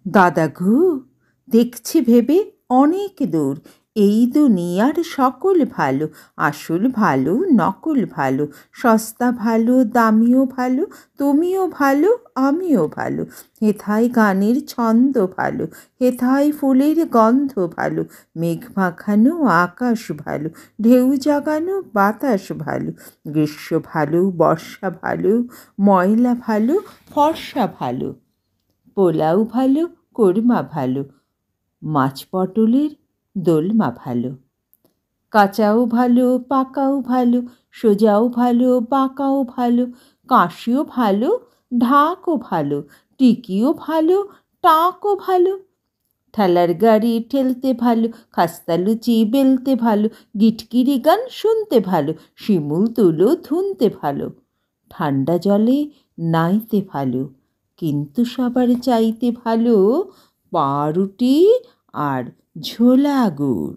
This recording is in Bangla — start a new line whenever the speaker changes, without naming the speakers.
দাদা ঘু দেখছি ভেবে অনেক দূর, এই দুনিয়ার সকল ভালো, আসল ভালো নকল ভালো, সস্তা ভালো দামিও ভালো, তুমিও ভালো আমিও ভালো, হেথায় গানের ছন্দ ভালো, হেথায় ফুলের গন্ধ ভালো, মেঘ মাখানো আকাশ ভালো, ঢেউ জাগানো বাতাস ভালো, গ্রীষ্ম ভালো বর্ষা ভালো, ময়লা ভালো ফর্সা ভালো, পোলাও ভালো কোরমা ভালো, মাছ পটলের দোলমা ভালো, কাঁচাও ভালো পাকাও ভালো, সোজাও ভালো বাঁকাও ভালো, কাশিও ভালো ঢাকও ভালো, টিকিও ভালো টাকও ভালো, ঠেলার গাড়ি ঠেলতে ভালো, খাস্তা লুচি বেলতে ভালো, গিটকিরি গান শুনতে ভালো, শিমুল তুলো ধুনতে ভালো, ঠান্ডা জলে নাইতে ভালো, কিন্তু সবার চাইতে ভালো পাউরুটি আর ঝোলা গুড়।